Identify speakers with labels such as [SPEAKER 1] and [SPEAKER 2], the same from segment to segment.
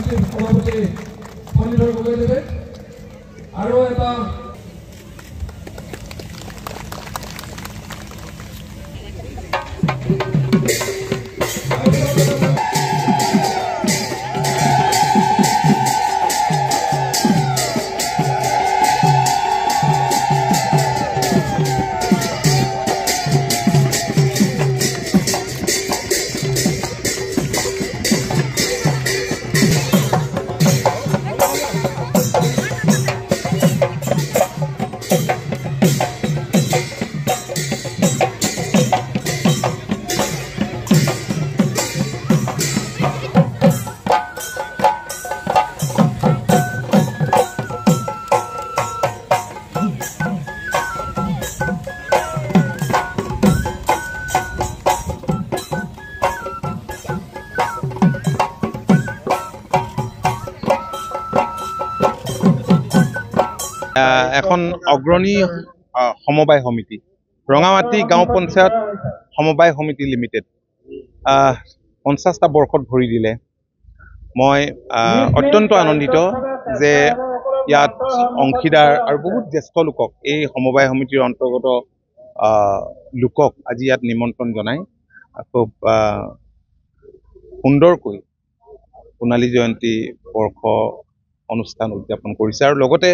[SPEAKER 1] সমষ্টিৰ সভাপতি ফণীধৰ গগৈদেৱে আৰু এটা
[SPEAKER 2] এখন অগ্ৰণী সমবায় সমিতি ৰঙামাটি গাঁও পঞ্চায়ত সমবায় সমিতি লিমিটেড 50টা বৰ্ষত ভৰি দিলে। মই অত্যন্ত আনন্দিত যে ইয়াত অংশীদাৰ আৰু বহুত জ্যেষ্ঠ লোকক এই সমবায় সমিতিৰ অন্তৰ্গত লোকক আজি ইয়াত নিমন্ত্ৰণ জনাই খুব সুন্দৰকৈ সোণালী জয়ন্তী বৰ্ষ অনুষ্ঠান উদযাপন কৰিছে আৰু লগতে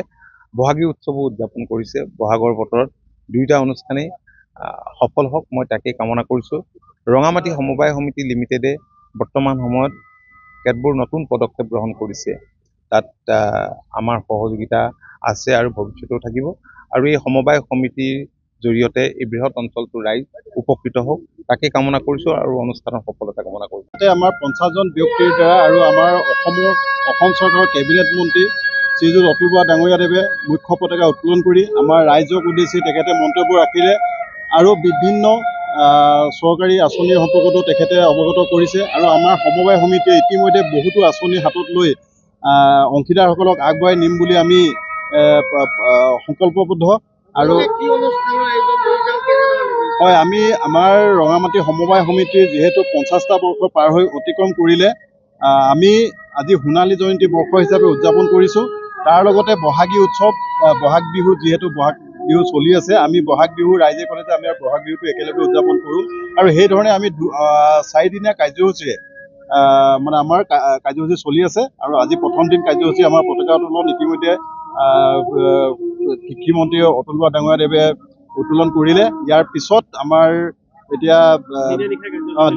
[SPEAKER 2] বহাগী উৎসৱো উদযাপন কৰিছে। বহাগৰ বতৰত দুয়োটা অনুষ্ঠানেই সফল হওক মই তাকেই কামনা কৰিছোঁ। ৰঙামাটি সমবায় সমিতি লিমিটেডে বৰ্তমান সময়ত কেতবোৰ নতুন পদক্ষেপ গ্ৰহণ কৰিছে, তাত আমাৰ সহযোগিতা আছে আৰু ভৱিষ্যতেও থাকিব আৰু এই সমবায় সমিতিৰ জৰিয়তে এই বৃহৎ অঞ্চলটোৰ ৰাইজ উপকৃত হওক তাকে কামনা কৰিছোঁ আৰু অনুষ্ঠানৰ সফলতা কামনা কৰিছোঁ।
[SPEAKER 3] আমাৰ 50জন ব্যক্তিৰ দ্বাৰা আৰু আমাৰ অসম চৰকাৰৰ কেবিনেট মন্ত্ৰী শ্ৰীযুত অতুল বৰা ডাঙৰীয়াদেৱে মুখ্য পতাকা উত্তোলন কৰি আমাৰ ৰাইজক উদ্দেশ্যি তেখেতে মন্তব্য ৰাখিলে আৰু বিভিন্ন চৰকাৰী আঁচনিৰ সম্পৰ্কতো তেখেতে অৱগত কৰিছে আৰু আমাৰ সমবায় সমিতিয়ে ইতিমধ্যে বহুতো আঁচনি হাতত লৈ অংশীদাৰসকলক আগবঢ়াই নিম বুলি আমি সংকল্পবদ্ধ। আৰু হয়, আমি আমাৰ ৰঙামাটি সমবায় সমিতিৰ যিহেতু 50টা বৰ্ষ পাৰ হৈ অতিক্ৰম কৰিলে, আমি আজি সোণালী জয়ন্তী বৰ্ষ হিচাপে উদযাপন কৰিছোঁ। তাৰ লগতে বহাগী উৎসৱ বহাগ বিহু যিহেতু বহাগ বিহু চলি আছে, আমি বহাগ বিহু ৰাইজে ক'লে যে আমি বহাগ বিহুটো একেলগে উদযাপন কৰোঁ আৰু সেইধৰণে আমি 4দিনীয়া কাৰ্যসূচীৰে মানে আমাৰ কাৰ্যসূচী চলি আছে আৰু আজি প্ৰথম দিন কাৰ্যসূচী আমাৰ পতাকা উত্তোলন ইতিমধ্যে কৃষিমন্ত্ৰী অতুল বৰা ডাঙৰীয়াদেৱে উত্তোলন কৰিলে। ইয়াৰ পিছত আমাৰ এতিয়া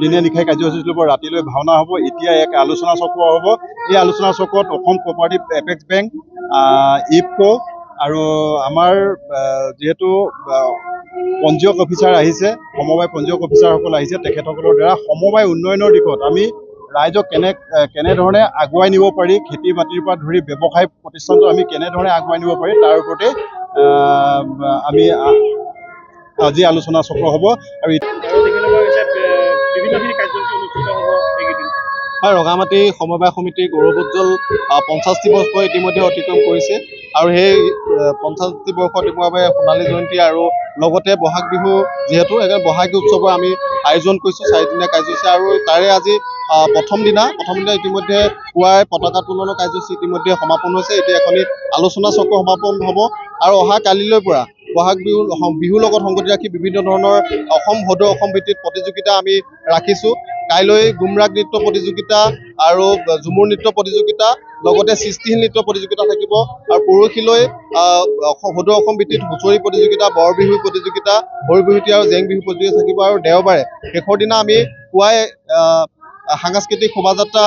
[SPEAKER 3] দিনে নিশাই কাৰ্যসূচী ল'ব, ৰাতিলৈ ভাওনা হ'ব। এতিয়া এক আলোচনা চক্ৰ হ'ব। এই আলোচনা চক্ৰত Assam cooperative apex bank, IFFCO আৰু আমাৰ যিহেতু পঞ্জীয়ক অফিচাৰ আহিছে, সমবায় পঞ্জীয়ক অফিচাৰসকল আহিছে, তেখেতসকলৰ দ্বাৰা সমবায় উন্নয়নৰ দিশত আমি ৰাইজক কেনেধৰণে আগুৱাই নিব পাৰি, খেতি বাতিৰ পৰা ধৰি ব্যৱসায় প্ৰতিষ্ঠানটো আমি কেনেধৰণে আগুৱাই নিব পাৰি তাৰ ওপৰতে আমি আজি আলোচনা চক্ৰ হ'ব আৰু
[SPEAKER 4] ৰঙামাটি সমবায় সমিতিৰ গৌৰৱোজ্জ্বল 50টি বৰ্ষ ইতিমধ্যে অতিক্ৰম কৰিছে আৰু সেই 50টি বৰ্ষ অতিক্ৰমৰ বাবে সোণালী জয়ন্তী আৰু লগতে বহাগ বিহু যিহেতু বহাগী উৎসৱৰ আমি আয়োজন কৰিছোঁ 4দিনীয়া কাৰ্যসূচী আৰু তাৰে আজি প্ৰথম দিনা ইতিমধ্যে পুৱাই পতাকা উত্তোলনৰ কাৰ্যসূচী ইতিমধ্যে সমাপন হৈছে। এতিয়া এখনি আলোচনা চক্ৰ সমাপন হ'ব আৰু অহা কালিলৈ পৰা বহাগ বিহুৰ লগত সংগতি ৰাখি বিভিন্ন ধৰণৰ অসম ভদৌ অসম ভিত্তিত প্ৰতিযোগিতা আমি ৰাখিছোঁ। কাইলৈ গুমৰাগ নৃত্য প্ৰতিযোগিতা আৰু ঝুমুৰ নৃত্য প্ৰতিযোগিতা লগতে সৃষ্টিশীল নৃত্য প্ৰতিযোগিতা থাকিব আৰু পৰহিলৈ ভদৌ অসম ভিত্তিত হুঁচৰি প্ৰতিযোগিতা, বৰ বিহু প্ৰতিযোগিতা, হৰি বিহুতি আৰু জেং বিহু প্ৰতিযোগিতা থাকিব আৰু দেওবাৰে শেষৰ দিনা আমি পুৱাই সাংস্কৃতিক শোভাযাত্ৰা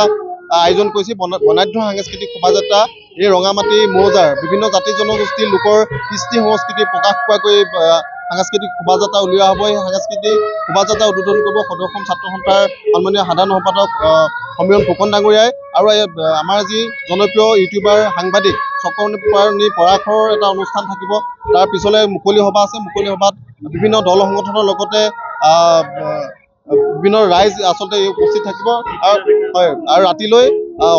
[SPEAKER 4] আয়োজন কৰিছে। বৰ্ণাঢ্য সাংস্কৃতিক শোভাযাত্ৰা এই ৰঙামাটি মৌজাৰ বিভিন্ন জাতি জনগোষ্ঠীৰ লোকৰ কৃষ্টি সংস্কৃতি প্ৰকাশ পোৱাকৈ সাংস্কৃতিক শোভাযাত্ৰা উলিওৱা হ'ব। এই সাংস্কৃতিক শোভাযাত্ৰা উদ্বোধন কৰিব সদৌ অসম ছাত্ৰ সন্থাৰ সন্মানীয় সাধাৰণ সম্পাদক সমীৰণ ফুকন ডাঙৰীয়াই আৰু আমাৰ যি জনপ্ৰিয় ইউটিউবাৰ সাংবাদিক চক্ৰৱৰ্তী পৰাশৰ এটা অনুষ্ঠান থাকিব। তাৰ পিছলৈ মুকলি সভা আছে। মুকলি সভাত বিভিন্ন দল সংগঠনৰ লগতে বিভিন্ন ৰাইজ আচলতে উপস্থিত থাকিব আৰু ৰাতিলৈ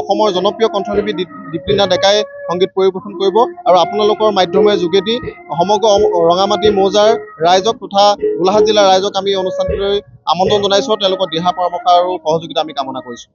[SPEAKER 4] অসমৰ জনপ্ৰিয় কণ্ঠশিল্পী দীপলিনা ডেকাই সংগীত পৰিৱেশন কৰিব আৰু আপোনালোকৰ মাধ্যমৰ যোগেদি সমগ্ৰ ৰঙামাটি মৌজাৰ ৰাইজক তথা গোলাঘাট জিলাৰ ৰাইজক আমি অনুষ্ঠানটোলৈ আমন্ত্ৰণ জনাইছোঁ। তেওঁলোকৰ দিহা পৰামৰ্শ আৰু সহযোগিতা আমি কামনা কৰিছোঁ।